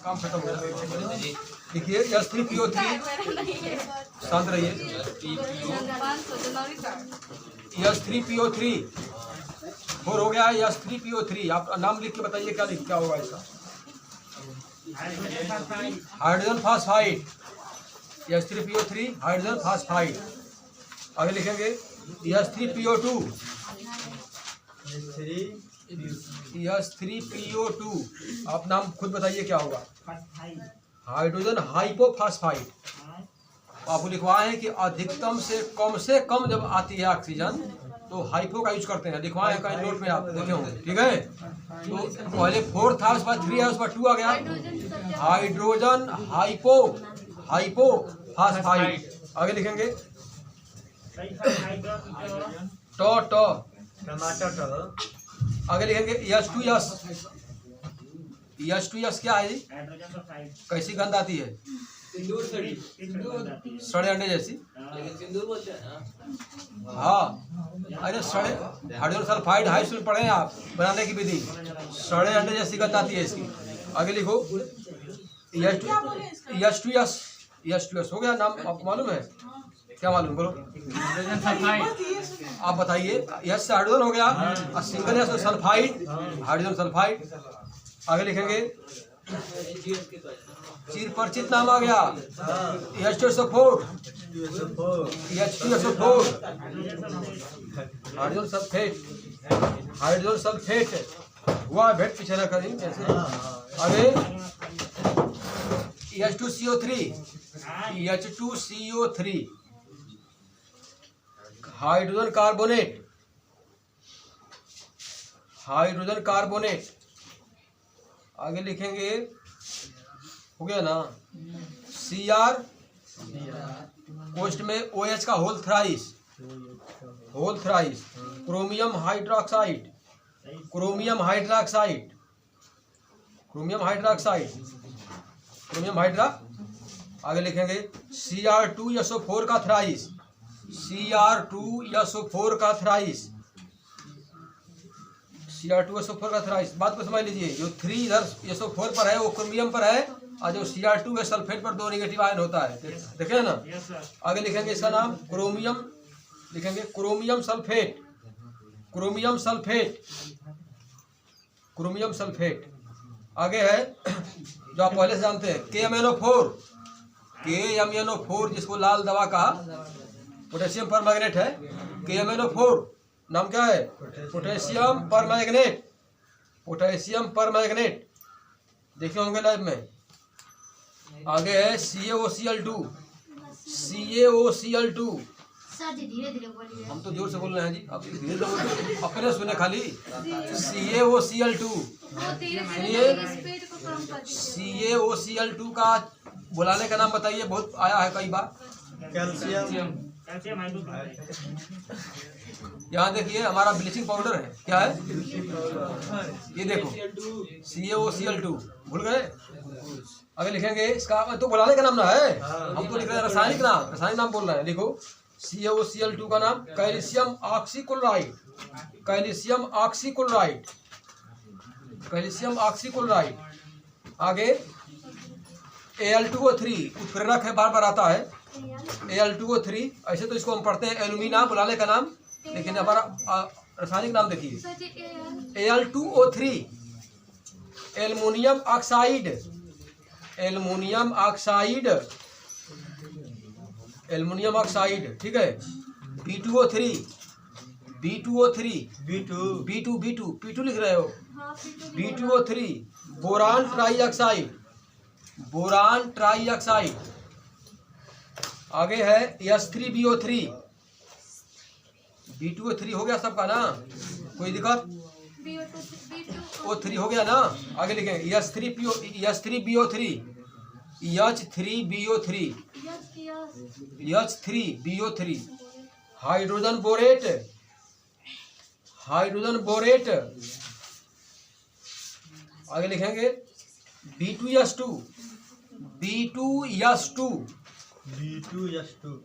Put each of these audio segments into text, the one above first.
काम खत्म हो गया। देखिए H3PO3, शांत रहिए। H3PO3 4 हो गया। H3PO3 आप नाम लिख के बताइए क्या होगा इसका। Hydrogen phosphide. H3PO3 hydrogen phosphide. आगे लिखेंगे H3PO2। H3PO2 आप नाम खुद बताइए क्या होगा। हाइड्रोजन हाइपोफास्फाइड। आपको लिखवाए हैं कि अधिकतम से कम जब आती है ऑक्सीजन तो हाइपो का यूज करते हैं। लिखवाए हैं कहीं नोट में, आप देखे होंगे। ठीक है, तो पहले 4 था, उसके बाद 3 है, उसके बाद 2 आ गया। हाइड्रोजन हाइपोफास्फाइड। आगे लिखेंगे टमाटर। आगे लिखेंगे H2S क्या है जी? कैसी गंध आती है? सड़े अंडे जैसी। सिंदूर बोलते हैं। हाँ, अरे सड़े हाइड्रोजन सल्फाइड हाई स्कूल पढ़े हैं आप, बनाने की विधि। सड़े अंडे जैसी गंध आती है इसकी। आगे लिखो H2S हो गया। नाम आपको मालूम है? क्या मालूम, बोलो। आप बताइए। यह हाइड्रोजन हो गया और single S sulphide, hydrogen sulphide. आगे लिखेंगे चिर परिचित नाम आ गया H2SO4, हाइड्रोजन सल्फेट हुआ भेंट पीछे न करें ऐसे। आगे H2CO3 हाइड्रोजन कार्बोनेट। आगे लिखेंगे, हो गया ना, Cr पोस्ट में OH का होल थ्राइस, क्रोमियम हाइड्रा। आगे लिखेंगे Cr2SO4 का थ्राइस, Cr2SO4 का थ्राइस। बात को समझ लीजिए, जो 3 इधर SO4 पर है वो क्रोमियम पर है, और जो Cr2 है सल्फेट पर 2 नेगेटिव आयन होता है। देखे ना। आगे लिखेंगे इसका नाम क्रोमियम, लिखेंगे क्रोमियम सल्फेट। आगे है जो आप पहले से जानते हैं KMnO4, जिसको लाल दवा कहा, पोटेशियम परमैंगनेट है। KMnO4 नाम क्या है? Potassium permanganate. देखे होंगे लाइव में। आगे है CaOCl2। सर जी धीरे धीरे बोलिए। हम तो जोर से बोल रहे हैं जी, आप धीरे धीरे बोलिए, अपने सुने खाली। CaOCl2 सुनिए। CaOCl2 का बुलाने का नाम बताइए, बहुत आया है कई बार। कैल्शियम। यहाँ देखिए हमारा ब्लीचिंग पाउडर है, क्या है ये देखो, CaOCl2। भूल गए? आगे लिखेंगे इसका तो बुलाने का नाम ना है, हम तो लिख रहे हैं रासायनिक नाम बोल रहे हैं। लिखो CaOCl2 का नाम कैल्शियम ऑक्सीक्लोराइड। आगे Al2O3 उत्प्रेरक है, बार बार आता है Al2O3। ऐसे तो इसको हम पढ़ते हैं एल्यूमिना, बुलाने का नाम, लेकिन हमारा रासायनिक नाम देखिए Al2O3 एल्युमिनियम ऑक्साइड। ठीक है। B2O3 B2 लिख रहे हो। B2O3 boron trioxide. आगे है H3BO3। B2O3 हो गया सबका ना, कोई दिक्कत? O3 हो गया ना। आगे लिखेंगे H3BO3 हाइड्रोजन बोरेट। आगे लिखेंगे B2S2।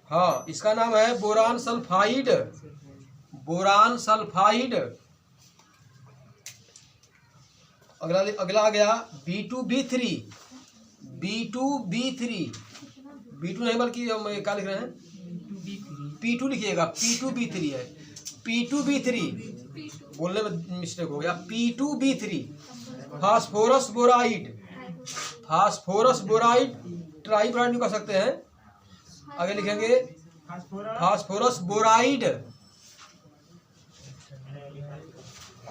हाँ, इसका नाम है बोरान सल्फाइड। अगला आ गया B2B3। B2B3, B2 नहीं बल्कि हम क्या लिख रहे हैं, P2 लिखिएगा, P2B3 है, P2B3 बोलने में मिस्टेक हो गया, P2B3 phosphorus boride, phosphorus boride triboride भी कर सकते हैं। आगे लिखेंगे फास्फोरस बोराइड,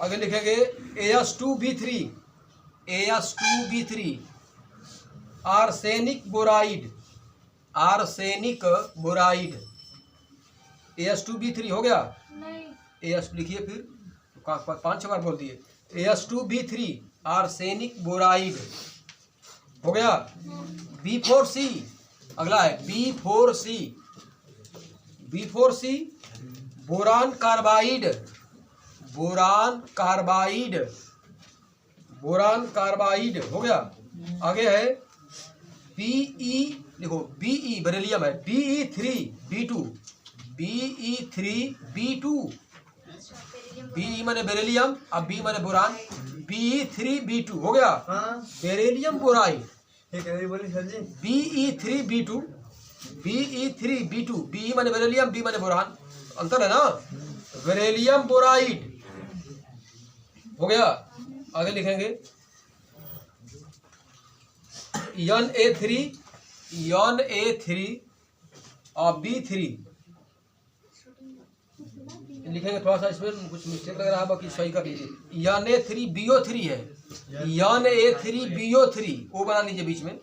आगे लिखेंगे AS2B3, AS2B3 arsenic boride, arsenic boride, AS2B3 हो गया। AS लिखिए फिर, 5-6 बार बोल दिए, AS2B3 आर्सेनिक बोराइड हो गया। B4C अगला है, B4C, B4C boron carbide, boron carbide, boron carbide हो गया। आगे है BE, देखो BE बेरिलियम है, BE3B2, BE3B2, BE माने बेरिलियम, अब B माने बोरान, BE3B2 हो गया। Beryllium boride, BE3B2, BE3B2, BE माने बेरिलियम, B माने बोरान, अंतर है ना। बेरिलियम बोराइड हो गया। आगे लिखेंगे Na3, Na3 और B3 लिखेंगे, थोड़ा सा इसमें कुछ मिस्टेक लग रहा है, बाकी सही कर लीजिए। Na3BO3 है, Na3BO3 वो बना लीजिए बीच में,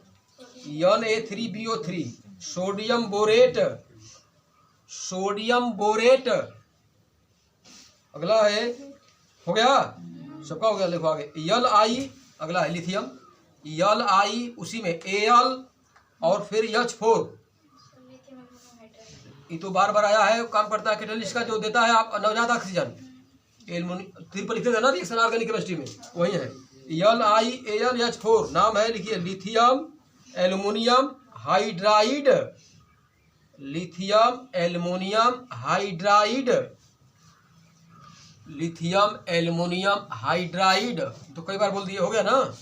Na3BO3 sodium borate, sodium borate. अगला है, हो गया सबका, हो गया। लिखो आगे Li, अगला है लिथियम, Li उसी में Al और फिर H4, ये तो बार बार आया है, काम करता है कैटलिस्ट का, जो देता है आप नवजात ऑक्सीजन, ट्रिपल लिखते थे ना रिएक्शन ऑर्गेनिक केमिस्ट्री में, वही है। LiAlH4 नाम है, लिखिए lithium aluminium hydride, lithium aluminium hydride, lithium aluminium hydride, तो कई बार बोल दिए, हो गया ना,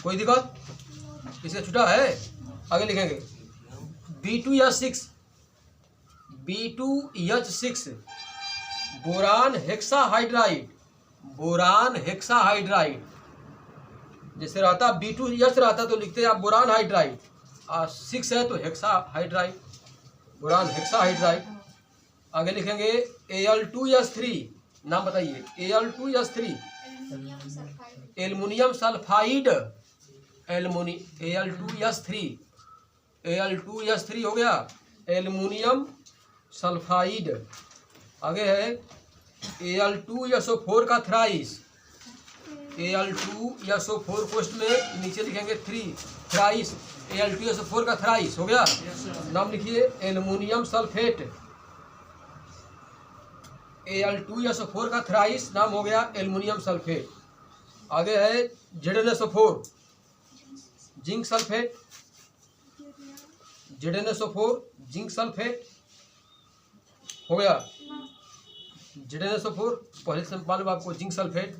कोई दिक्कत इससे छुटा है। आगे लिखेंगे B2H6, B2H6 बोरान हेक्साहाइड्राइड, बोरान हेक्साहाइड्राइड, जैसे रहता B2H रहता तो लिखते हैं आप बोरान हाइड्राइड, और 6 है तो हेक्साहाइड्राइड, बोरान हेक्साहाइड्राइड। आगे लिखेंगे Al2S3, नाम बताइए, Al2S3 aluminium sulphide, Al2S3, Al2S3 हो गया, एल्युमिनियम सल्फाइड। आगे है Al2SO4 का थ्राइस, Al2SO4 पोस्ट में नीचे लिखेंगे 3 थ्राइस, Al2SO4 का थ्राइस हो गया। नाम लिखिए एल्युमिनियम सल्फेट, Al2SO4 का थ्राइस नाम हो गया एल्युमिनियम सल्फेट। आगे है ZnSO4 zinc sulphate, ZnSO4 zinc sulphate हो गया, ZnSO4 पहले से मालूम आपको, जिंक सल्फेट।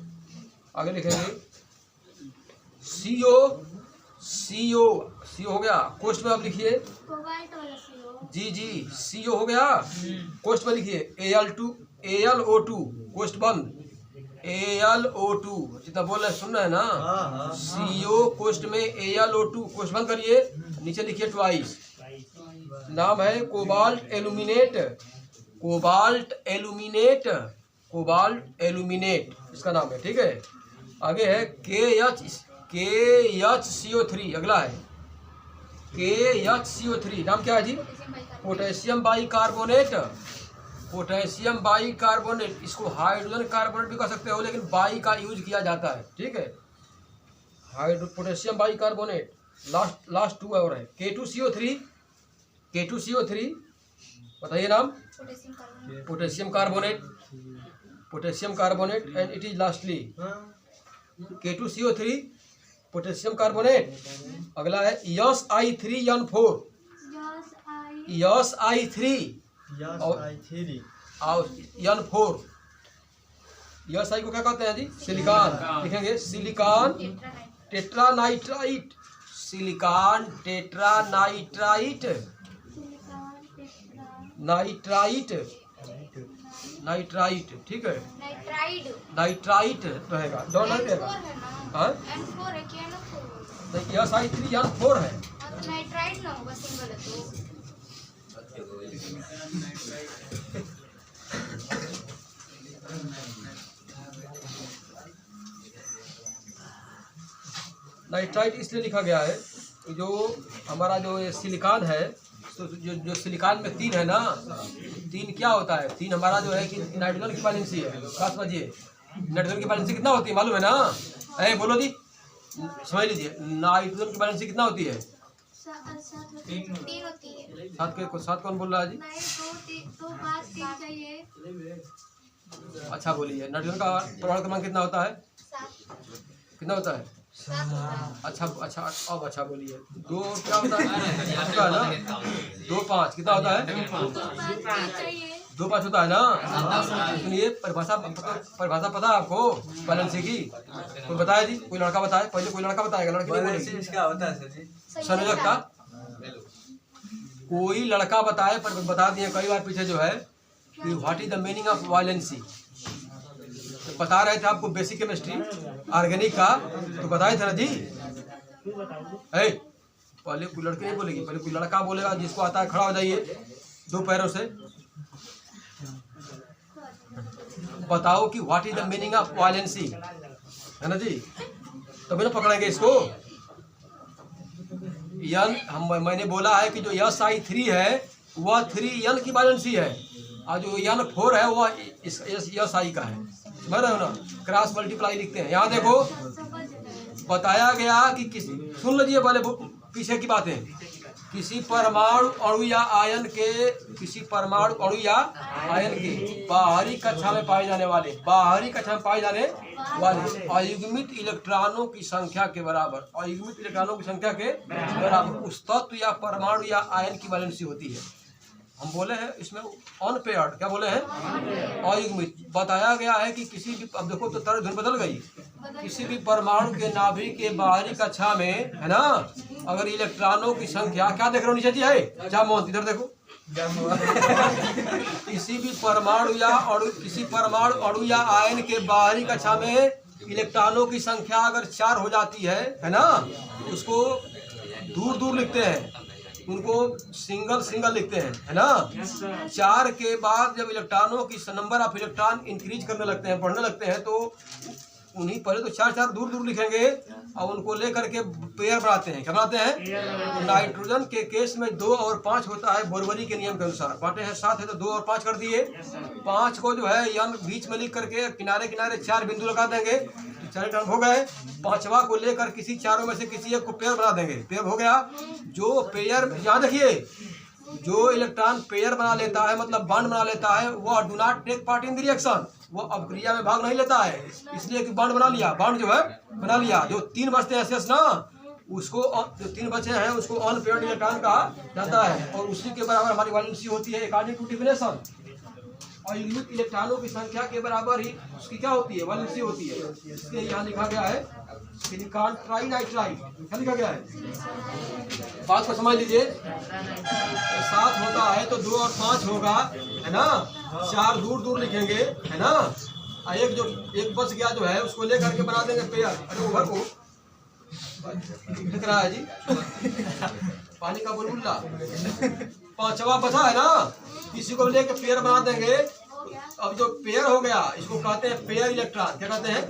आगे लिखेंगे CO हो गया, कोष्ट में आप लिखिए, जी CO हो गया, कोष्ट में लिखिए AlO2 कोष्ट बंद, AlO2 जितना बोल रहे सुन रहे हैं ना, CO कोष्ट में AlO2 कोष्ट बंद करिए, नीचे लिखिए ट्वाइस, नाम है cobalt aluminate, cobalt aluminate, cobalt aluminate इसका नाम है, ठीक है। आगे है KHCO3, अगला है KHCO3, नाम क्या है जी, पोटेशियम बाइकार्बोनेट, पोटेशियम बाइकार्बोनेट, इसको हाइड्रोजन कार्बोनेट भी कर सकते हो, लेकिन बाई का यूज किया जाता है, ठीक है, पोटेशियम बाइकार्बोनेट। लास्ट 2 और है K2CO3 बताइए नाम, potassium carbonate, potassium carbonate, and it is lastly K2CO3 potassium carbonate. अगला है SI3N4, SI3 और N4, SI को क्या कहते हैं जी, सिलिकॉन, लिखेंगे silicon tetranitrite, silicon tetra nitrite nitrite nitrite, ठीक है, नाइट्राइट रहेगा, डॉट रहेगा। हाँ यह SI3 यहाँ 4 है। नाइट्राइट ना होगा, सिंगल है तो। नाइट्राइट इसलिए लिखा गया है जो हमारा जो ये सिलिकॉन है, तो जो सिलिकॉन में 3 है ना, 3 क्या होता है? 3 हमारा जो है कि नाइट्रोजन की वैलेंसी है। क्या समझिए, नाइट्रोजन की वैलेंसी कितना होती है मालूम है ना? बोलो जी, समझ लीजिए, नाइट्रोजन की वैलेंसी कितना होती है? 3 होती है। 7 कौन बोल रहा है जी? 2 5 3 चाहिए। अच्छा बोलिए, नाइट्रोजन का परमाणु क्रमांक कितना होता है? 7 कितना होता है? 7। अच्छा अच्छा, अब अच्छा बोलिए, 2 क्या होता है? होता है ना, 2 5 कितना होता है? 2 5 होता है ना। सुनिए, परिभाषा पता है आपको वैलेंसी की? कोई बताए जी, कोई लड़का बताए, पहले कोई लड़का बताएगा, लड़की नहीं बोलेगी। क्या होता है सर जी? संयोजक का कोई लड़का बताए, पर बता दिए कई बार पीछे जो है कि what is the meaning of valency. बता रहे थे आपको बेसिक केमिस्ट्री ऑर्गेनिक का, तो बताए थे ना जी। पहले कोई लड़की नहीं बोलेगी, पहले कोई लड़का बोलेगा, जिसको आता है खड़ा हो जाइए 2 पैरों से, बताओ कि what is the meaning of valency, है ना जी, तभी ना पकड़ेंगे इसको। मैंने बोला है कि जो SI3 है वह 3N की वैलेंसी है, और जो N4 है वह SI का है। समझ रहे हो ना, क्रॉस मल्टीप्लाई लिखते हैं। यहाँ देखो बताया गया कि किसी, सुन लीजिए पहले पीछे की बातें, किसी परमाणु अणु या आयन के बाहरी कक्षा में पाए जाने वाले अयुग्मित इलेक्ट्रॉनों की संख्या के बराबर उस तत्व या परमाणु या आयन की वैलेंसी होती है। हम बोले हैं इसमें अनपेयर्ड, क्या बोले हैं? अयुग्मित। बताया गया है कि किसी भी, अब देखो तो तरह धुन बदल गई, किसी भी परमाणु के नाभिक के बाहरी कक्षा में, है ना, अगर इलेक्ट्रॉनों की संख्या, क्या देख रहे हो नीचे जी, है जा मोहन इधर देखो, किसी परमाणु अणु या आयन के बाहरी कक्षा में इलेक्ट्रॉनों की संख्या अगर 4 हो जाती है ना, उसको दूर दूर लिखते हैं, उनको सिंगल लिखते हैं, है ना। 4 के बाद जब इलेक्ट्रॉनों की नंबर ऑफ इलेक्ट्रॉन इंक्रीज करने लगते हैं, बढ़ने लगते हैं, तो उन्हीं पहले तो 4 दूर लिखेंगे और उनको लेकर के पेयर बनाते हैं। क्या बनाते हैं? नाइट्रोजन के केस में 2 और 5 होता है, बोरवरी के नियम के अनुसार। बांटे हैं 7 है तो 2 और 5 कर दिए। 5 को जो है यन बीच में लिख करके किनारे 4 बिंदु लगा देंगे, तो 4 टर्म हो गए। 5वां को लेकर किसी चारों में से किसी एक को पेयर बना देंगे, पेयर हो गया। जो पेयर, याद रखिए, जो इलेक्ट्रॉन पेयर बना लेता है, मतलब बॉन्ड बना लेता है, वो do not take part in the reaction, वो अभिक्रिया में भाग नहीं लेता है, इसलिए कि बॉन्ड बना लिया, बॉन्ड जो है बना लिया। जो 3 बचते हैं शेष ना, उसको, जो 3 बचे हैं उसको अनपेयर्ड इलेक्ट्रॉन कहा जाता है, और उसी के बराबर हमारी वैलेंसी होती है अकॉर्डिंग टू डेफिनेशन। अयुग्मित इलेक्ट्रॉनों की संख्या के बराबर ही उसकी क्या होती है? वैलेंसी होती है। इसलिए यहाँ लिखा गया है सिलिकॉन ट्राइनाइट्राइड, क्या लिखा गया है? बात को समझ लीजिए, 7 होता है तो 2 और 5 होगा, है ना। 4 दूर लिखेंगे, है ना। एक बच गया जो है उसको लेकर के बना देंगे पेयर। अरे उभर को दिख रहा है जी, पानी का बुलबुला। 5वां बचा है ना, किसी को लेके पेयर बना देंगे। अब जो पेयर हो गया इसको कहते हैं पेयर इलेक्ट्रॉन। क्या कहते हैं?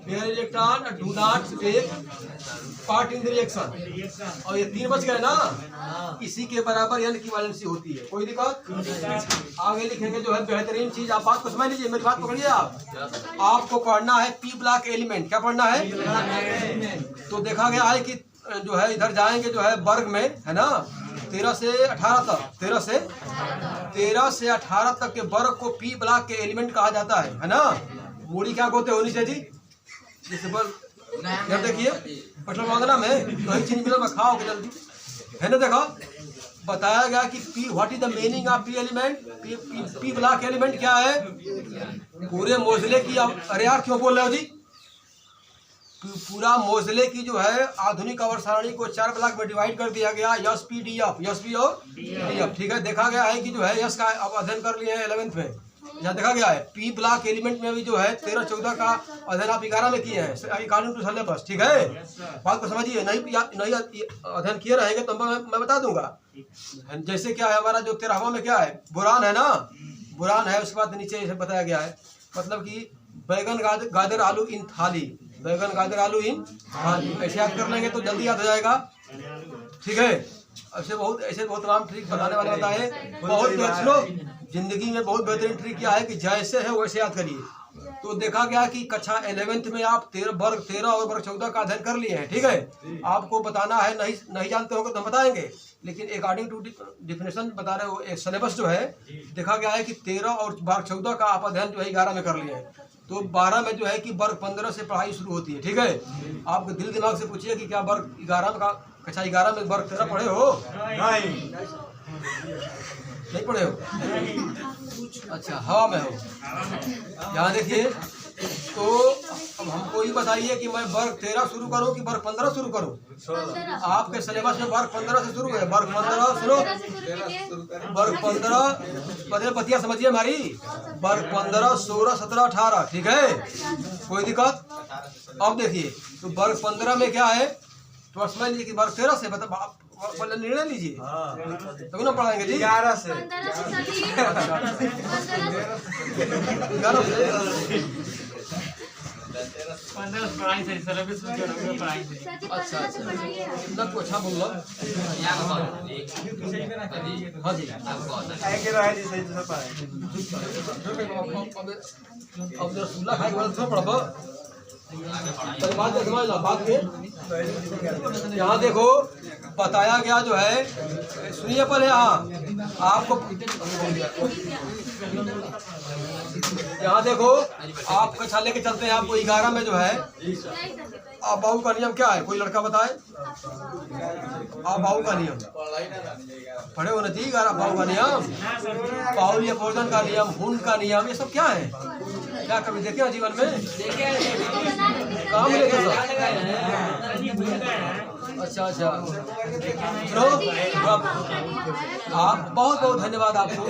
Pair electron do not take part in the reaction. और ये 3 बच गए ना, इसी के बराबर n की वैलेंसी होती है। कोई दिक्कत? आगे लिखेंगे जो है बेहतरीन चीज। आप बात को समझ लीजिए, मेरी बात पकड़िए। आपको पढ़ना है पी ब्लॉक एलिमेंट। क्या पढ़ना है? तो देखा गया है कि जो है इधर जाएंगे जो है वर्ग में, है ना, 13 से 18 तक, 13 से 18 तक के वर्ग को पी ब्लॉक के एलिमेंट कहा जाता है ना। मूड़ी क्या होते होनी चाहिए जी, जैसे बल यार देखिए पेट्रोल मांगना में वही चीज मिला खाओगे जल्दी, है ना। देखो बताया गया कि P, what is the meaning of P element. P block element क्या है? पूरे मोजले की। अरे यार क्यों बोल रहे हो जी? पूरा मोजले की जो है आधुनिक आवर्त सारणी को 4 ब्लॉक में डिवाइड कर दिया गया, yes P D F, yes P और डी एफ। ठीक है, देखा गया है कि जो है यस का अब अध्ययन कर लिए हैं 11th में, यहाँ देखा गया है। पी ब्लॉक एलिमेंट में भी जो है 13-14 का अध्ययन आप 11 में किए हैं अकॉर्डिंग टू सिलेबस। ठीक है, बात को समझिए। नहीं अध्ययन किए रहेंगे तो मैं बता दूंगा। जैसे क्या है हमारा जो 13वां में क्या है, बुरान है ना, बुरान है। उसके बाद नीचे इसे बताया गया है, मतलब कि बैगन गाजर आलू इन थाली, बैगन गाजर आलू इन थाली, ऐसे याद कर लेंगे तो जल्दी याद हो जाएगा। ठीक है, ऐसे बहुत तमाम ट्रिक बताने वाले बताए, बहुत सुनो। जिंदगी में बहुत बेहतरीन ट्रिक क्या है कि जैसे है वैसे याद करिए। तो देखा गया कि कक्षा 11th में आप वर्ग 13 और वर्ग 14 का अध्ययन कर लिए हैं। ठीक है, आपको बताना है, नहीं जानते होंगे तो हम बताएंगे, लेकिन अकॉर्डिंग टू डिफिनेशन बता रहे हो। एक सिलेबस जो है देखा गया है कि 13 और वर्ग 14 का आप अध्ययन जो है 11 में कर लिए हैं। तो 12 में जो है कि वर्ग 15 से पढ़ाई शुरू होती है। ठीक है, आपको दिल दिमाग से पूछिए कि क्या वर्ग 11 का कक्षा 11 में वर्ग 13 पढ़े हो? नहीं पढ़े हो? अच्छा, हवा में हो। यहाँ देखिए, तो अब हमको ये बताइए कि मैं वर्ग 13 शुरू करूँ कि वर्ग 15 शुरू करूँ? आपके सिलेबस में वर्ग 15 से शुरू है। वर्ग 15 सुनो, वर्ग 15 पतिया समझिए हमारी, वर्ग 15, 16, 17, 18। ठीक है, कोई दिक्कत? अब देखिए, तो वर्ग 15 में क्या है, तो समझ लीजिए कि वर्ग 13 से मतलब निर्णय लीजिए तभी ना पढ़ाएंगे जी। 11 से 15 अच्छा इतना तो अच्छा बोल लो। हाँ जी, अब रसगुल्ला खाए पढ़ो बात समझ लो बात के। यहाँ देखो बताया गया जो है, सुनिए पहले। यहाँ आपको यहाँ देखो, आप कक्षा लेके चलते हैं, आपको 11 में जो है आप बाहु का नियम क्या है, कोई लड़का बताए? आप बाहु का नियम पढ़े हो ना जी? 11 बाहु का नियम, पाहुल भोजन का नियम, हुन का नियम, ये सब क्या है? क्या कभी देखे जीवन में? काम लेके अच्छा अच्छा, तो आप बहुत बहुत धन्यवाद आपको।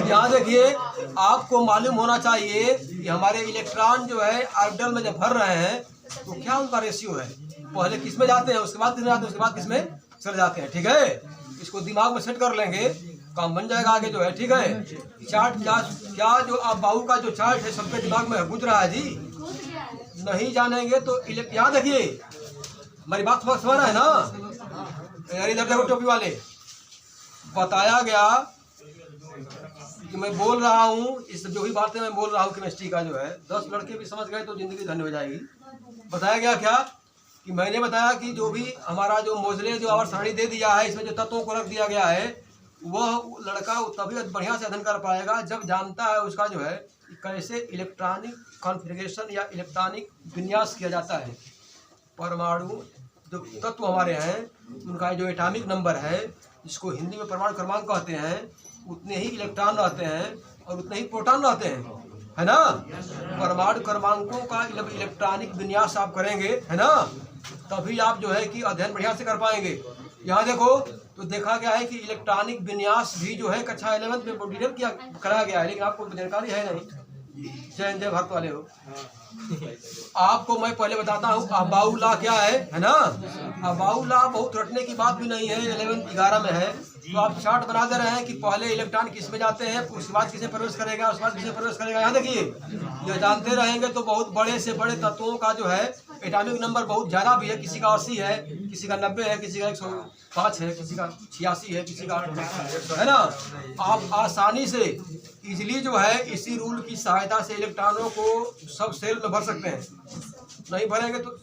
यहाँ देखिए, आपको मालूम होना चाहिए कि हमारे इलेक्ट्रॉन जो है ऑर्बिटल में जब भर रहे हैं तो क्या उनका रेशियो है। पहले किस में जाते हैं, उसके बाद किस में जाते हैं, उसके बाद किस में चले जाते हैं। ठीक है, इसको दिमाग में सेट कर लेंगे, काम बन जाएगा आगे जो है। ठीक है, चार्ट क्या जो आप बाहु का जो चार्ट है सबके दिमाग में गुंज रहा है जी? नहीं जानेंगे तो यहाँ देखिए, हमारी बात समझ रहा है ना? यार इधर देखो टोपी वाले, बताया गया कि मैं बोल रहा हूँ, इस जो भी बातें मैं बोल रहा हूँ केमिस्ट्री का जो है, 10 लड़के भी समझ गए तो जिंदगी धन्य हो जाएगी। बताया गया क्या कि मैंने बताया कि जो भी हमारा जो मोजले जो आवर्त सारणी दे दिया है, इसमें जो तत्वों को रख दिया गया है, वह लड़का तभी बढ़िया से अध्ययन कर पाएगा जब जानता है उसका जो है कैसे इलेक्ट्रॉनिक कॉन्फ़िगरेशन या इलेक्ट्रॉनिक विन्यास किया जाता है। परमाणु जो तत्व हमारे हैं उनका जो एटॉमिक नंबर है, जिसको हिंदी में परमाणु क्रमांक कहते हैं, उतने ही इलेक्ट्रॉन रहते हैं और उतने ही प्रोटॉन रहते हैं, है ना? परमाणु क्रमांकों का इलेक्ट्रॉनिक विन्यास आप करेंगे, है ना, तभी आप जो है कि अध्ययन बढ़िया से कर पाएंगे। यहाँ देखो, तो देखा गया है कि इलेक्ट्रॉनिक विन्यास भी जो है कक्षा 11th में डिटेल किया कराया गया है, लेकिन आपको जानकारी है नहीं। जय भारत वाले हो। आपको मैं पहले बताता हूँ अबाउ लॉ क्या है ना? अबाउ लॉ बहुत रटने की बात भी नहीं है, 11 में है। तो आप चार्ट बना दे रहे हैं कि पहले इलेक्ट्रॉन किस में जाते हैं, उसके बाद किसे प्रवेश करेगा, उसके बाद किसे प्रवेश करेगा। यहाँ देखिए, ये जानते रहेंगे तो बहुत बड़े से बड़े तत्वों का जो है एटॉमिक नंबर बहुत ज़्यादा भी है, किसी का 80 है, किसी का 90 है, किसी का 105 है, किसी का 86 है, किसी का, है ना? आप आसानी से इजीली जो है इसी रूल की सहायता से इलेक्ट्रॉनों को सब सेल में भर सकते हैं। नहीं भरेंगे तो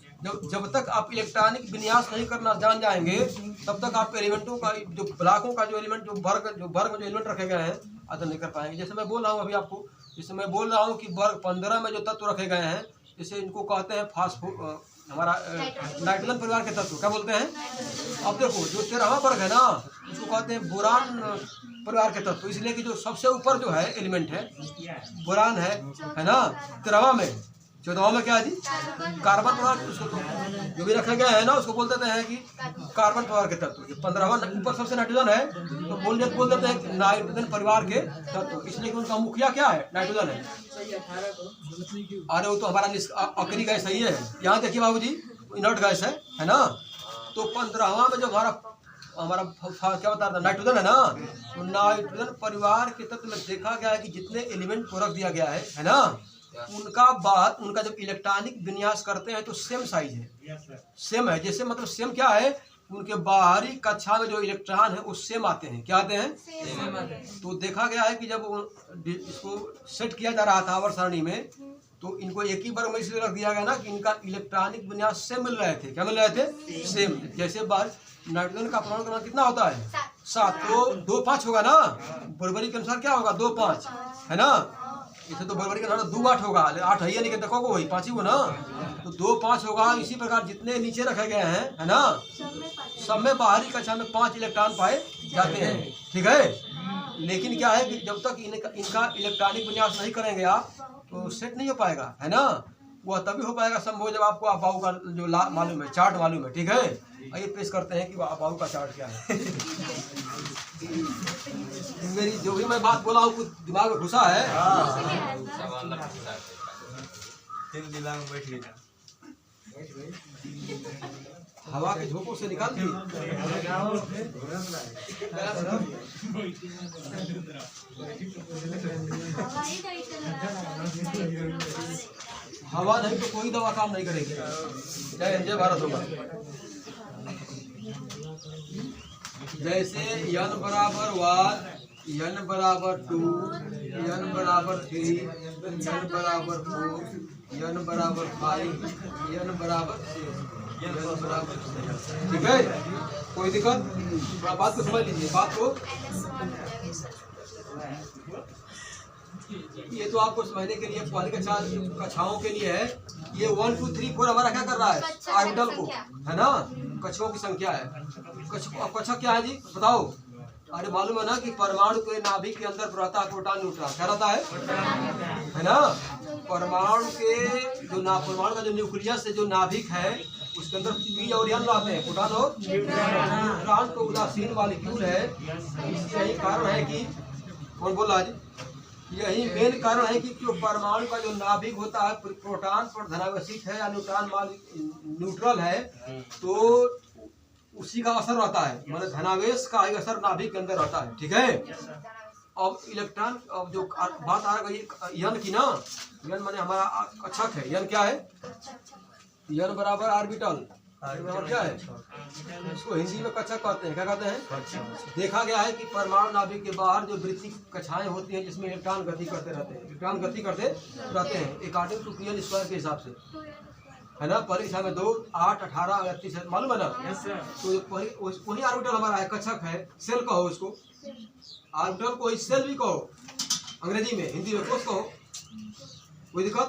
जब तक आप इलेक्ट्रॉनिक विन्यास नहीं करना जान जाएंगे तब तक आप एलिमेंटों का जो ब्लॉकों का जो एलिमेंट जो वर्ग में जो एलिमेंट रखे गए हैं अध्ययन नहीं कर पाएंगे। जैसे मैं बोल रहा हूँ अभी आपको, जैसे मैं बोल रहा हूँ कि वर्ग 15 में जो तत्व रखे गए हैं, जैसे इनको कहते हैं हमारा नाइट्रोजन परिवार के तत्व क्या बोलते हैं। अब देखो जो 13वां वर्ग है ना, उसको कहते हैं बोरान परिवार के तत्व, इसलिए कि जो सबसे ऊपर जो है एलिमेंट है बोरान है ना 13वां में, 14वां में क्या है जी? कार्बन प्रवाह। उसको जो भी रखा गया है ना उसको बोल देते हैं कि कार्बन प्रवाह के तत्व। 15वां ऊपर सबसे नाइट्रोजन है तो बोल देते हैं कि नाइट्रोजन परिवार के तत्व, इसलिए कि उनका मुखिया क्या है? नाइट्रोजन है। अरे वो तो हमारा अकरी गैस सही है। यहाँ देखिए बाबूजी, इनर्ट गैस है ना। तो 15वां में जो हमारा क्या बता रहा नाइट्रोजन है ना, तो नाइट्रोजन परिवार के तत्व में देखा गया है कि जितने एलिमेंट को रख दिया गया है ना, उनका जब इलेक्ट्रॉनिक विन्यास करते हैं तो सेम साइज है, सेम है। जैसे मतलब सेम क्या है, उनके बाहरी कक्षा में जो इलेक्ट्रॉन है वो सेम आते हैं। क्या आते हैं? सेम आते हैं। तो देखा गया है कि जब इसको सेट किया जा रहा था आवर्त सारणी में, तो इनको एक ही वर्ग में इसलिए रख दिया गया ना कि इनका इलेक्ट्रॉनिक विन्यास सेम मिल रहे थे। क्या मिल रहे थे? सेम। जैसे बार नाइट्रोजन का परमाणु क्रमांक कितना होता है? 7। तो 2 5 होगा ना, बर्बरी के अनुसार क्या होगा? 2 5 है ना। इसे तो बर्बरी के अनुसार 2 8 होगा, 8 है नहीं, देखो वही 5 ही हो ना, तो 2 5 होगा। इसी प्रकार जितने नीचे रखे गए हैं है ना, सब में बाहरी कक्षा में 5 इलेक्ट्रॉन पाए जाते हैं। ठीक है। लेकिन क्या है कि जब तक इनका इलेक्ट्रॉनिक विन्यास नहीं करेंगे आप तो सेट नहीं हो पाएगा, है ना। वह तभी हो पाएगा संभव जब आपको अबाऊ का जो मालूम है, चार्ट मालूम है। ठीक है। आइए पेश करते हैं कि अबाऊ का चार्ट क्या है। मेरी जो भी मैं बात बोला हूँ कुछ दिमाग में घुसा है। हवा के झोंकों से निकाल दी। हवा नहीं तो कोई दवा काम नहीं करेगी। जय भारत होगा। जैसे n बराबर 1, n बराबर 2, n बराबर 3, n बराबर 4, n बराबर 5, n बराबर 6, n बराबर 7। ठीक है। कोई दिक्कत? बात को समझ लीजिए, बात को। ये तो आपको समझने के लिए पहले कक्षाओं के लिए है। ये 1 2 3 4 हमारा क्या कर रहा है? ऑर्बिटल को, है ना, कक्षों की संख्या है। कक्षा क्या है जी? बताओ। अरे मालूम है ना कि परमाणु के नाभिक के अंदर रहता है प्रोटॉन न्यूट्रॉन। क्या रहता है ना। परमाणु का जो न्यूक्लियस से जो नाभिक है उसके अंदर पी और एन रहते हैं, प्रोटॉन और न्यूट्रॉन तो उदासीन मॉलिक्यूल है। यही कारण है कि कौन बोल रहा है जी? यही मेन कारण है कि जो परमाणु का जो नाभिक होता है प्रोटॉन पर धनावेशित है या न्यूट्रॉन न्यूट्रल है, तो उसी का असर रहता है, मतलब धनावेश का असर नाभिक के अंदर रहता है। ठीक है। अब इलेक्ट्रॉन, अब जो बात आ रही यन की ना, यन माने हमारा कक्षक है। यन क्या है? यन बराबर ऑर्बिटल। क्या है? इसको हिंदी में कक्षक कहते हैं। क्या कहते हैं? देखा गया है कि परमाणु नाभिक के बाहर जो वृत्तीय कक्षाएं होती हैं जिसमें इलेक्ट्रॉन गति करते रहते हैं अकॉर्डिंग टू पीएल स्क्वायर के हिसाब से, है ना। पहली कक्षा में 2 8 18 38 मालूम है ना। तो वही ऑर्बिटल हमारा है, कक्षक है। सेल कहो उसको, ऑर्बिटल को सेल भी कहो अंग्रेजी में, हिंदी में कोष कहो, कोई दिक्कत?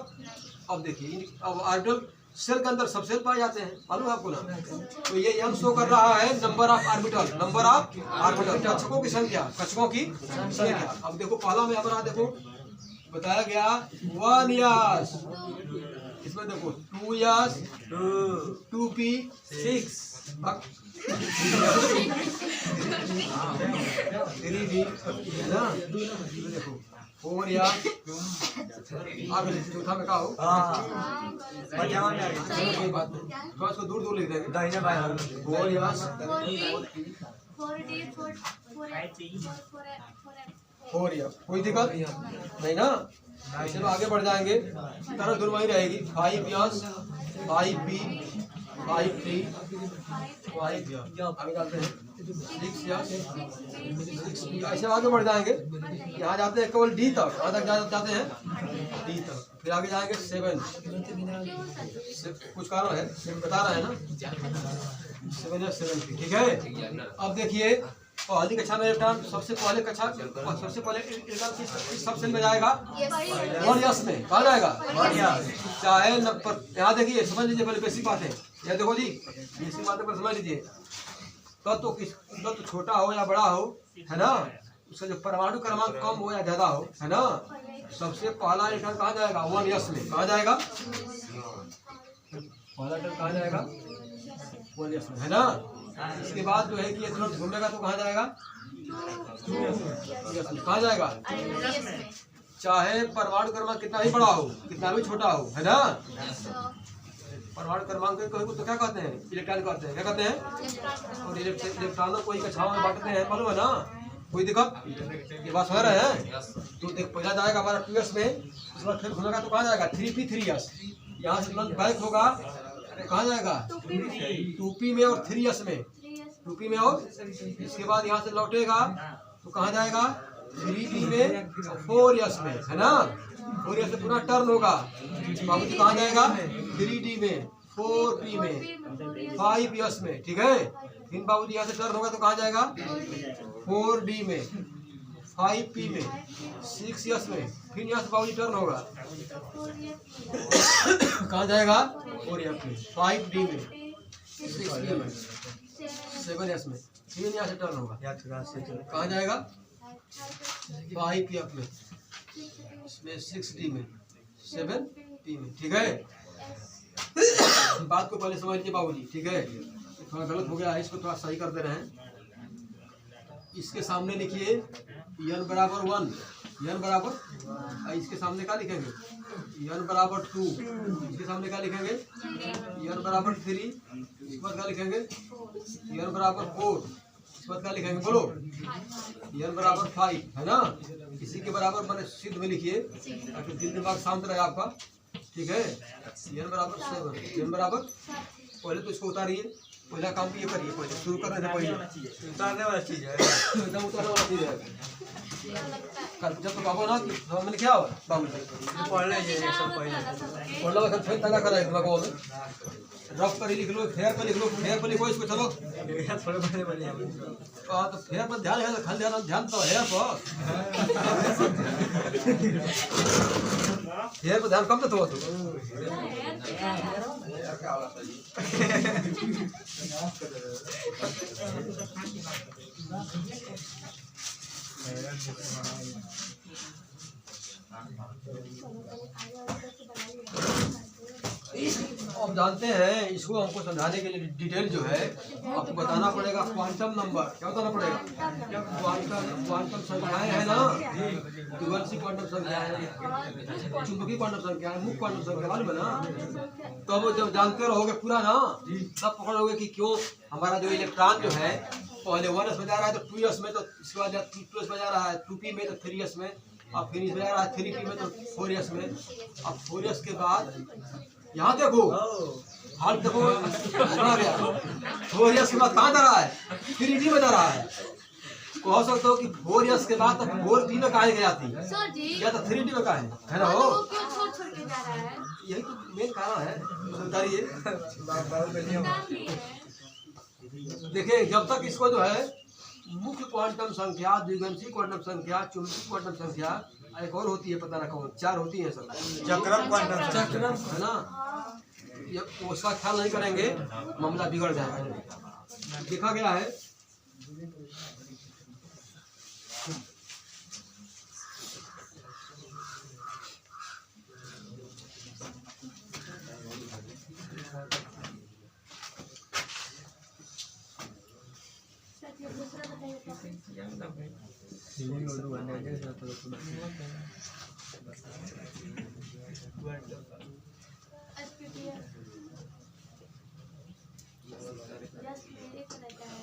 अब देखिए, अब ऑर्बिटल सेल के अंदर सब सेल पाए जाते हैं, मालूम है आपको ना। तो ये m शो कर रहा है नंबर ऑफ ऑर्बिटल, कक्षकों की संख्या। अब देखो पहला में हमारा देखो बताया गया 1 यस, इसमें देखो 2 यस, 2p 6, 3d है ना। देखो 4 यस, आगे चौथा में क्या हो? इसको दूर लिख देंगे। 4 यस, 4 यस, कोई दिक्कत नहीं ना। ऐसे में आगे बढ़ जाएंगे, तरह दूर वही रहेगी। 5 यस, 5p, 5p, 5 आगे डालते हैं 6 यस, 6p। ऐसे आगे बढ़ जाएंगे, यहाँ जाते हैं केवल डी तक, यहाँ तक जाते हैं डी तक, फिर आगे जाएंगे 7। कुछ कारण है बता रहे हैं ना, 7 या 7p। ठीक है। अब देखिए पहली कक्षा में इलेक्ट्रॉन सबसे पहले इलेक्ट्रॉन किस सबसेल में जाएगा? 1 यस में। कहाँ जाएगा? चाहे यहाँ देखिए, समझ लीजिए पहले बेसिक बात है। यह देखो जी, बेसिक बातें पर समझ लीजिए। तो छोटा हो या बड़ा हो, है ना, उसका जो परमाणु क्रमांक कम हो या ज्यादा हो, है ना, सबसे पहला इलेक्ट्रॉन कहाँ जाएगा? 1s में। कहाँ जाएगा? पहला इलेक्ट्रॉन कहाँ जाएगा? 1s में, है ना। इसके बाद जो है कि ये तुरंत घूमेगा तो कहाँ जाएगा? 2s में। कहाँ जाएगा? चाहे परमाणु क्रमांक कितना ही बड़ा हो, कितना भी छोटा हो, है ना। परमाणु क्रमांक को तो क्या कहते हैं? इलेक्ट्रॉन कहते हैं। क्या कहते हैं? और इलेक्ट्रॉनों को कक्षाओं में बांटते हैं, मालूम है ना। कोई दिक्कत? ये बात समझ रहे हैं? तो देख, पहला जाएगा हमारा 2s में, उसके बाद फिर घूमेगा तो कहाँ जाएगा? 3p3s। यहाँ से तुरंत बैक होगा, कहाँ जाएगा? 2p में और 3s में। 2p में और इसके बाद यहाँ से लौटेगा तो कहाँ जाएगा? 3p में 4s में, है ना। 4s से पुनः टर्न होगा, बाबूजी कहाँ जाएगा? 3d में, 4p में, 5s में, ठीक है। फिर बाबूजी यहाँ से टर्न होगा तो कहाँ जाएगा? 4d में, 5p में, 6s में। फिर यहाँ से बाबूजी टर्न होगा कहाँ जाएगा? 4f में, 5d में, 6d में, 7s में। फिर यहाँ से टर्न होगा कहाँ जाएगा? 5pf में, इसमें 6d में, 7p में, ठीक है। बात को पहले समझ लीजिए बाबूजी, ठीक है। थोड़ा गलत हो गया है, इसको थोड़ा सही कर दे रहे हैं। इसके सामने लिखिए n बराबर 1, n बराबर, इसके सामने क्या लिखेंगे? n बराबर 2, इसके सामने क्या लिखेंगे? n बराबर 3, इसके बाद क्या लिखेंगे? n बराबर 4, इसके बाद क्या लिखेंगे? बोलो। n बराबर 5, है ना। इसी के बराबर मैंने सिद्ध में लिखिए ताकि दिल दिमाग शांत रहे आपका, ठीक है। n बराबर 7, n बराबर, पहले तो इसको उतारिए, पहला काम भी ये करिए, पहले शुरू करने से पहले उतारने वाला चीज है, एकदम उतारने वाला चीज है। कल जब तो बाबू ना कि मैंने क्या हुआ बाबू जी पढ़ लीजिए सब पहले। बोला वक्त फिर तला करा है बाबू में रफ पर लिख लो, फेयर पर लिख लो, फेयर पर लिखो इसको, चलो थोड़े बड़े बढ़िया तो फेयर पर ध्यान है, खाली ध्यान तो है पर फेयर पर ध्यान कम तो अब जानते हैं इसको हमको समझाने के लिए डिटेल जो है आपको बताना पड़ेगा। क्वांटम नंबर क्या बताना पड़ेगा? क्वांटम संख्याएं है ना, द्विवंशी क्वांटम संख्या है, चुंबकीय क्वांटम संख्या है, मुख्य क्वांटम संख्या मालूम है ना। तो अब जब जानते रहोगे पूरा ना, तब पकड़ोगे कि क्यों हमारा जो इलेक्ट्रॉन जो है पहले 1s में जा रहा है तो 2s में, तो इसके बाद 2s में जा रहा है 2p में तो 3s में, अब फिर इसमें जा रहा है 3p में तो 4s में। अब 4s के बाद यहाँ देखो, हाल देखो, 4s के बाद कहाँ जा रहा है? 3d में जा रहा है। कह सकते हो कि 4s के बाद तो 4p में कहाँ जाती है या तो 3d में कहाँ है ना। हो यही तो मेन कारण है, बताइए। देखिए जब तक इसको जो है मुख्य क्वांटम संख्या, द्विवंशी क्वांटम संख्या, चुंबकीय क्वांटम संख्या, एक और होती है पता ना कौन, 4 होती है सब, चक्रम क्वांटम चक्रम है ना। ये उसका ख्याल नहीं करेंगे मामला बिगड़ जाएगा। देखा गया है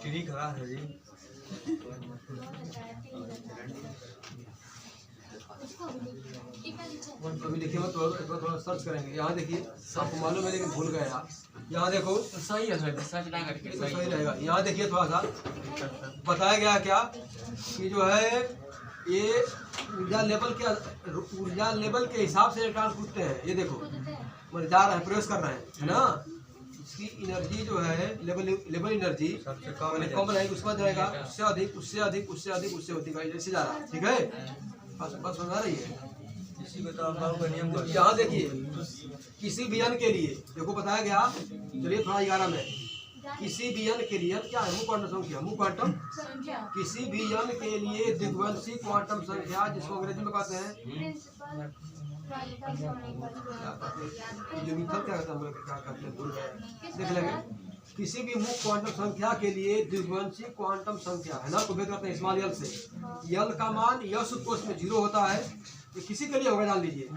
ठीक है जी। अभी देखिए मत, थोड़ा सर्च करेंगे। यहाँ देखिए आपको मालूम है लेकिन भूल गए आप। यहाँ देखो सही है सर, सर्च ना करके तो सही रहेगा। यहाँ देखिए थोड़ा सा बताया गया क्या कि जो है ये ऊर्जा लेवल के हिसाब से इलेक्ट्रॉन कूदते हैं। ये देखो मतलब जा रहे हैं, प्रवेश कर रहे हैं, है ना। इसकी एनर्जी जो है लेवल एनर्जी सबसे कम रहेगी, उसके बाद जाएगा उससे अधिक, उससे अधिक, उससे अधिक, उससे अधिक, जैसे जा रहा है, ठीक है। बस समझा रही है। इसी को तो आप नियम कर। यहाँ देखिए किसी भी अन के लिए देखो बताया गया, चलिए थोड़ा 11 में किसी भी n के लिए क्या है मु क्वांटम संख्या मु क्वांटम किसी भी n के लिए द्विवंशी क्वांटम संख्या जिसको अंग्रेजी में कहते हैं जो मिथल क्या कहते हैं क्या कहते हैं भूल गए देख लेंगे। किसी भी मुक्त क्वांटम संख्या के लिए द्विवंशी क्वांटम संख्या है ना को भेद करते हैं स्मॉल यल से यल का मान यस कोष में 0 होता है। ये किसी के लिए होगा जान लीजिए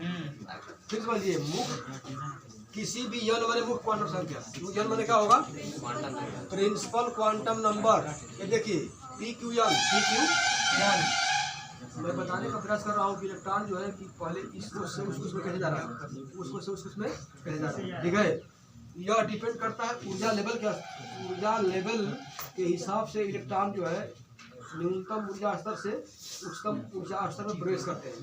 फिर समझिए मुक्त किसी भी यल माने मुक्त क्वांटम संख्या यल माने क्या होगा प्रिंसिपल क्वांटम नंबर। ये देखिए पी क्यू एन मैं बताने का प्रयास कर रहा हूँ कि इलेक्ट्रॉन जो है कि पहले इस कोष से उस कोष में कैसे जा रहा है उस कोष से उस कोष में कैसे जा रहा है ठीक है। यह डिपेंड करता है ऊर्जा लेवल के हिसाब से इलेक्ट्रॉन जो है न्यूनतम ऊर्जा स्तर से उच्चतम ऊर्जा स्तर में प्रवेश करते हैं।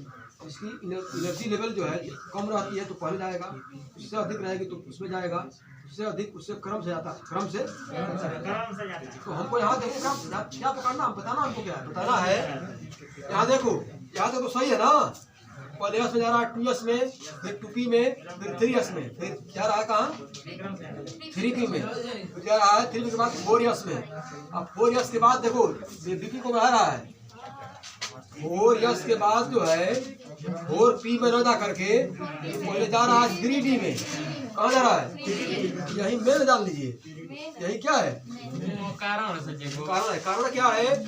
इसकी एनर्जी लेवल जो है कम रहती है तो पहले जाएगा, उससे अधिक रहेगी तो उसमें जाएगा, उससे अधिक उससे क्रम से जाता क्रम से तो हमको यहाँ देखो क्या पकड़ना हम बताना हमको क्या है बताना है। यहाँ देखो सही है ना पहले एस में जा रहा है 2s में फिर 2p में फिर 3s में फिर जा रहा है कहाँ 3p में फिर जा रहा है 3p के बाद 4s में। अब 4s के बाद देखो bp को बढ़ा रहा है 4s के बाद जो है 4p में रद्दा करके पहले जा रहा है 3d में। कहाँ जा रहा है यही मेल डाल लीजिए यही क्या है कारण क्या है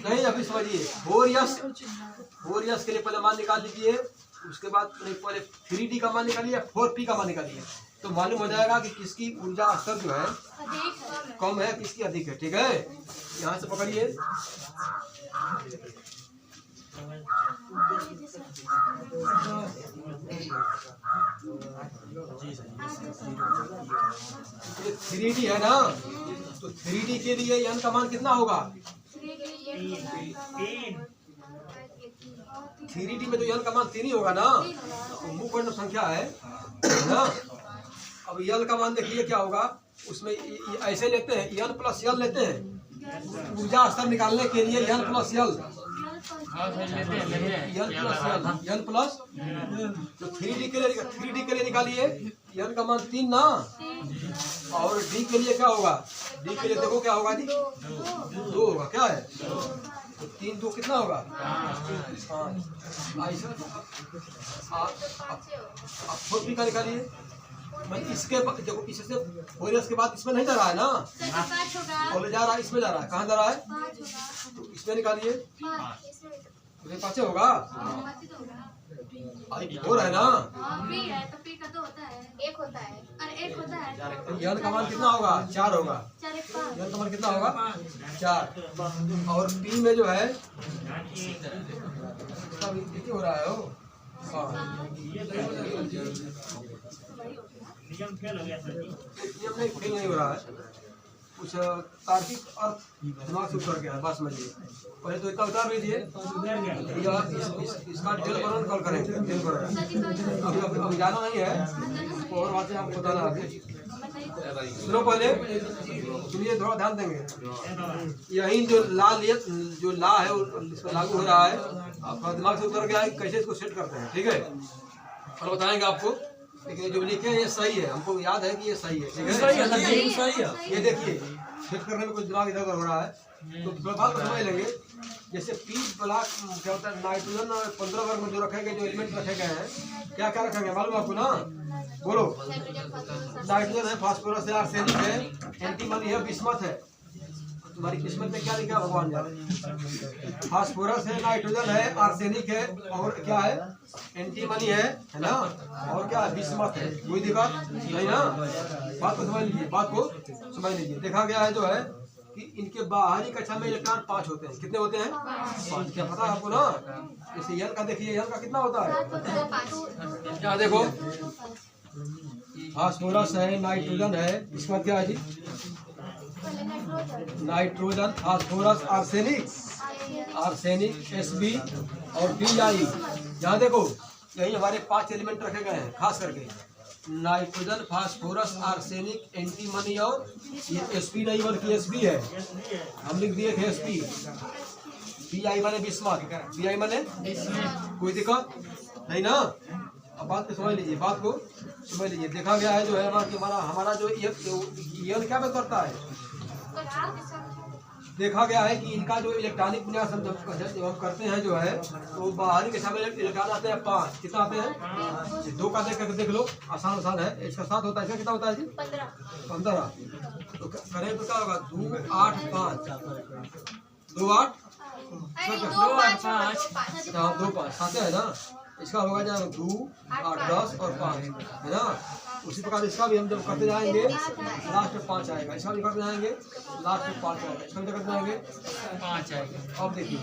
नहीं अभी समझिए 4s के लिए पहले मान निकाल लीजिए उसके बाद पहले 3d का मान निकालिए 4p का मान निकालिए तो मालूम हो जाएगा कि किसकी ऊर्जा स्तर जो है कम है किसकी अधिक है। ठीक है यहाँ से पकड़िए ये 3d है ना तो 3d के लिए n का मान कितना होगा 3d में तो n का मान 3 ही होगा ना तो मुक्त क्वांटम संख्या है ना। अब यल का मान देखिए क्या होगा उसमें ऐसे लेते हैं n प्लस यल लेते हैं ऊर्जा स्तर निकालने के लिए n प्लस यल n प्लस तो 3d के लिए निकालिए n का मान 3 ना और d के लिए क्या होगा d के लिए देखो क्या होगा जी 2 होगा क्या है तो 3 2 कितना होगा 5। ऐसा अब 4p का निकालिए मतलब इसके देखो इससे 4s के बाद इसमें नहीं जा रहा है ना बोले जा रहा है इसमें जा रहा है कहाँ जा रहा है तो इसमें निकालिए तो 5 होगा आई 4 है ना n का मान कितना होगा 4 होगा n का मान कितना होगा 4 और p में जो है इसका कितनी हो रहा है हो नियम नहीं हो रहा है कुछ तार्किक अर्थ दिमाग से उतर गया है बात समझिए पहले तो इतना उतार लीजिए इसका डिटेल पर कॉल करेंगे डिटेल पर अभी जाना नहीं है और बातें आपको बताना आगे सुनो पहले सुनिए थोड़ा ध्यान देंगे यही जो ला है इस पर लागू हो रहा है आपका दिमाग से उतर गया है कैसे इसको सेट करते हैं ठीक है और बताएंगे आपको लेकिन जो लिखे हैं ये सही है हमको याद है कि ये सही है ठीक है सही है ये देखिए सेट करने में कुछ दिमाग इधर हो रहा है तो बात को समझ लेंगे। जैसे पी ब्लॉक क्या होता है नाइट्रोजन और 15 वर्ग में जो रखे गए जो एलिमेंट रखे गए हैं क्या क्या रखेंगे मालूम आपको ना बोलो नाइट्रोजन है फास्फोरस है आर्सेनिक है एंटीमनी है बिस्मथ है। तुम्हारी किस्मत में क्या लिखा भगवान जाने फास्फोरस है नाइट्रोजन है आर्सेनिक है और क्या है एंटीमनी है ना और क्या है बिस्मथ है कोई दिक्कत नहीं ना। बात को समझ लीजिए देखा गया है जो है कि इनके बाहरी कक्षा में इलेक्ट्रॉन 5 होते हैं कितने होते हैं 5 क्या पता है आपको ना। जैसे यल का देखिए यल का कितना होता है क्या देखो फास्फोरस है नाइट्रोजन है इसका क्या है जी नाइट्रोजन फास्फोरस आर्सेनिक Sb और Bi। यहाँ देखो यही हमारे 5 एलिमेंट रखे गए हैं खास करके नाइट्रोजन फास्फोरस आर्सेनिक एंटीमनी और ये Sp नहीं बल्कि Sb है हम लिख दिए थे Sp। Bi माने बिस्मथ Bi माने कोई दिक्कत नहीं ना अब बात को समझ लीजिए, बात को समझ लीजिए। देखा गया है जो है हमारा जो यन क्या करता है, देखा गया है कि इनका जो इलेक्ट्रॉनिक विन्यास हम जब हम करते हैं जो है, तो बाहरी के सामने इलेक्ट्रॉन आते हैं 5, कितना आते हैं 2 का देख करके देख लो, आसान है। इसका 7 होता है, इसका कितना होता है जी 15। तो करें तो क्या होगा 2 8 5 2 8 2 5 2 5 7 है ना। इसका होगा जो 2 8 10 और 5 है ना। उसी प्रकार इसका भी हम जब करते जाएंगे लास्ट में 5 आएगा, इसका भी करते जाएंगे लास्ट में 5 आएगा, इसका भी करते जाएंगे 5 आएगा। अब देखिए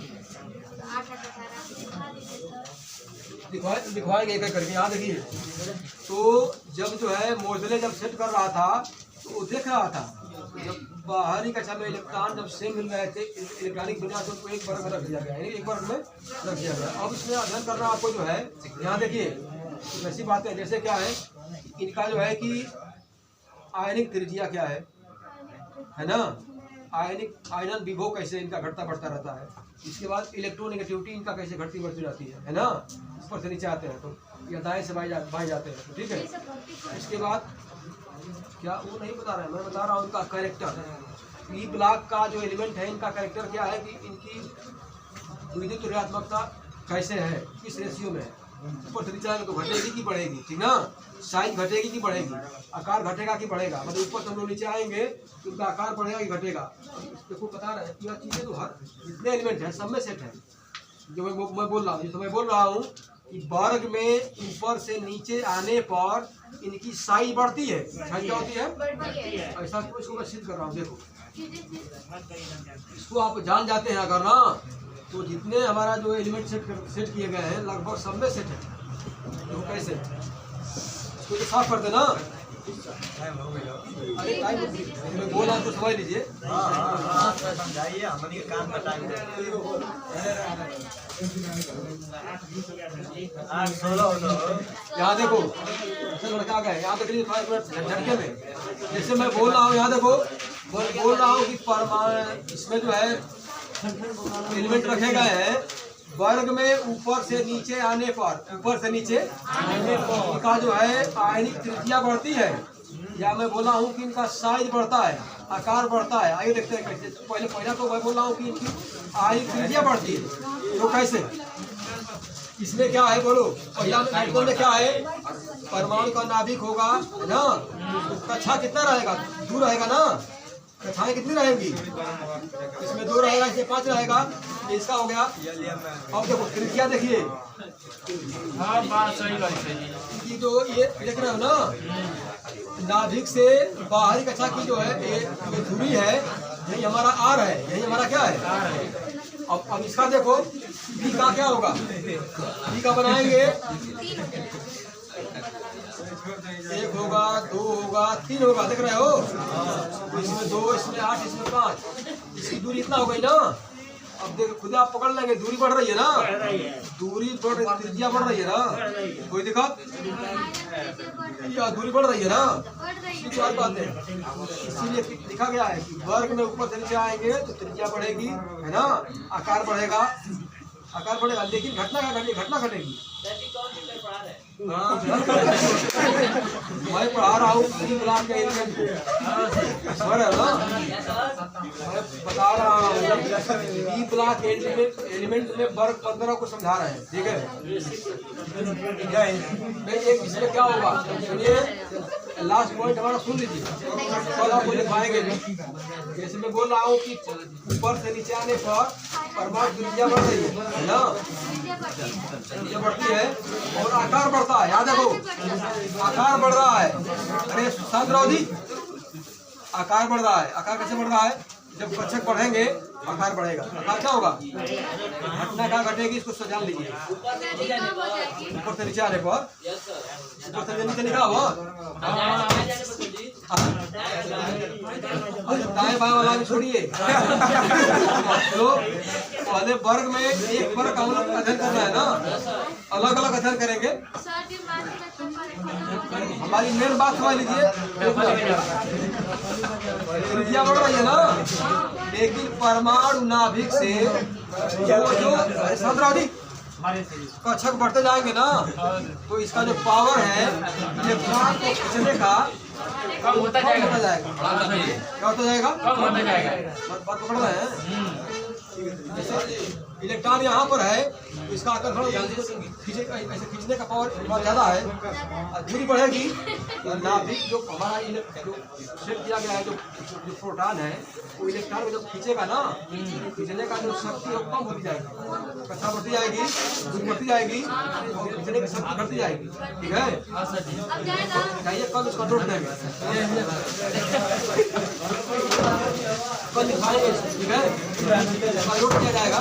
दिखवाएंगे एक एक करके। यहाँ देखिए, तो जब जो है मोजले जब सेट कर रहा था तो वो देख रहा था जब बाहरी कक्षा में इलेक्ट्रॉन जब सेम मिल रहे थे, इलेक्ट्रॉनिक विन्यास उनको एक वर्ग में रख दिया गया, एक वर्ग में रख दिया गया। अब इसमें अध्ययन करना आपको जो है, यहाँ देखिए वैसी बात है जैसे क्या है, इनका जो है कि आयनिक त्रिज्या क्या है ना, आयनन विभव कैसे इनका घटता बढ़ता रहता है। इसके बाद इलेक्ट्रोनेगेटिविटी इनका कैसे घटती बढ़ती रहती है ना। इस पर से नीचे आते हैं तो या दाएं से बाएं जाते हैं तो ठीक है। इसके बाद क्या वो नहीं बता रहे हैं, मैं बता रहा हूँ इनका कैरेक्टर। पी ब्लॉक का जो एलिमेंट है इनका कैरेक्टर क्या है कि इनकी विद्युत ऋणात्मकता कैसे है, किस रेशियो में है। ऊपर से नीचे आएंगे तो घटेगी कि बढ़ेगी, ठीक ना। साइज घटेगी कि बढ़ेगी, आकार घटेगा कि बढ़ेगा, मतलब ऊपर से हम लोग नीचे आएंगे तो उनका आकार बढ़ेगा कि घटेगा। देखो बता रहे हैं यह चीज़ें तो हर जितने एलिमेंट हैं सब में सेट है। जो मैं बोल रहा हूँ, जैसे मैं बोल रहा हूँ कि वर्ग में ऊपर से नीचे आने पर इनकी साइज बढ़ती है, साइज क्या होती है ऐसा। इसको मैं सिद्ध कर रहा हूँ, देखो इसको आप जान जाते हैं अगर ना, तो जितने हमारा जो एलिमेंट सेट किए गए हैं लगभग सब में सेट है। तो कैसे इसको तो साफ कर देना। अरे मैं बोल रहा हूँ तो समझ लीजिए। समझाइए, हमने काम बताइए। 8 16 यहाँ देखो लड़का आ गए, यहाँ देख लीजिए 5 मिनट झटके में। जैसे मैं बोल रहा हूँ, यहाँ देखो मैं बोल रहा हूँ कि परमाणु इसमें जो है एलिमेंट रखे गए हैं वर्ग में ऊपर से नीचे आने पर, ऊपर से नीचे इनका जो है आयनिक त्रिज्या बढ़ती है, या मैं बोला हूँ कि इनका साइज बढ़ता है, आकार बढ़ता है। आइए देखते हैं कैसे। पहला तो मैं बोल रहा हूँ कि इनकी आयनिक त्रिज्या बढ़ती है, तो कैसे इसमें क्या है बोलो। पहला में क्या है, परमाणु का नाभिक होगा है ना, कक्षा कितना रहेगा, दूर रहेगा ना, कक्षाएं कितनी रहेंगी, इसमें 2 रहेगा, इसमें 5 रहेगा, इसका हो गया। अब देखो त्रिज्या देखिए, कि जो ये देख रहे हो ना, नाभिक से बाहरी कक्षा की जो है ये दूरी है, यही हमारा आर है, यही हमारा क्या है। अब इसका देखो बी का क्या होगा, बी का बनाएंगे 1 होगा, 2 होगा, 3 होगा, देख रहे हो। तो इसमें 2, इसमें 8, इसमें 5, इसकी दूरी इतना हो गई ना। अब देखो खुद आप पकड़ लेंगे, दूरी बढ़ रही है ना, दूरी बढ़ रही, त्रिज्या बढ़ रही है ना, कोई दिक्कत या दूरी बढ़ रही है ना, इसकी बात बात है। इसीलिए लिखा गया है कि वर्ग में ऊपर से नीचे आएंगे तो त्रिज्या बढ़ेगी है ना, आकार बढ़ेगा, आकार बढ़ेगा, लेकिन घटना क्या घटेगी, घटना घटेगी। मैं पढ़ा रहा हूँ पी ब्लॉक के एलिमेंट को, है ना, मैं बता रहा हूँ पी ब्लॉक एलिमेंट में वर्ग 15 को समझा रहे हैं, ठीक है। मैं एक इसमें क्या होगा सुनिए, लास्ट पॉइंट हमारा सुन लीजिए, कल आपको लिखवाएंगे। जैसे मैं बोल रहा हूँ कि ऊपर से नीचे आने पर परमाणु त्रिज्या बढ़ रही है ना, त्रिज्या बढ़ती है और आकार बढ़ता है। याद देखो आकार बढ़ रहा है, अरे शांत रहो जी, आकार बढ़ रहा है। आकार कैसे बढ़ रहा है, जब कक्षक बढ़ेंगे आकार बढ़ेगा, आकार क्या होगा, घटना क्या घटेगी, इसको जान लीजिए। ऊपर से नीचे आने पर, ऊपर से नीचे लिखा हुआ दाएं बाएं वाला भी छोड़िए। तो पहले वर्ग में एक वर्ग का हम लोग अध्ययन करना है ना, अलग अलग अध्ययन करेंगे। हमारी मेन बात समझ लीजिए, त्रिज्या बढ़ रही है ना, लेकिन परमाणु नाभिक से जो कक्षक बढ़ते जाएंगे ना तो इसका जो पावर है इलेक्ट्रॉन को खींचने का कम होता जाएगा। होता जाएगा। हाँ, तो सही है। क्या होता जाएगा? कम होता जाएगा। बात पकड़ रहे हैं? जैसे इलेक्ट्रॉन यहाँ पर है तो इसका आकर्षण ऐसे खींचने का पावर बहुत ज़्यादा है। और दूरी बढ़ेगी तो नाभिक जो हमारा जो सेट किया गया है जो प्रोटॉन है वो इलेक्ट्रॉन को जब खींचेगा ना खींचने का जो शक्ति है वो कम होती जाएगी, कक्षा बढ़ती जाएगी, दूरी बढ़ती जाएगी और खींचने की शक्ति घटती जाएगी। ठीक है? हाँ सर जी। चाहिए कल उसका नोट देंगे, कल दिखाएंगे। ठीक है? कल नोट किया जाएगा,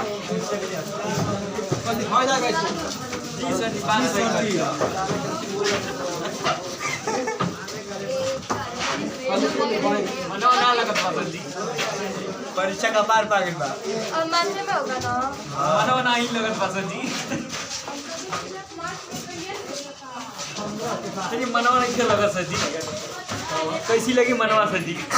कल दिखाया जाएगा इसको। जी सर जी, बात सही है। कल इसको दिखाएंगे। मनवा ना लगत बा सर जी। परीक्षा का पार पागिल बा। और मानने में होगा ना। मनवा ना ही लगत बा सर जी। सर जी मनवा नहीं लगत सर जी। कैसी लगी मनवा सर जी?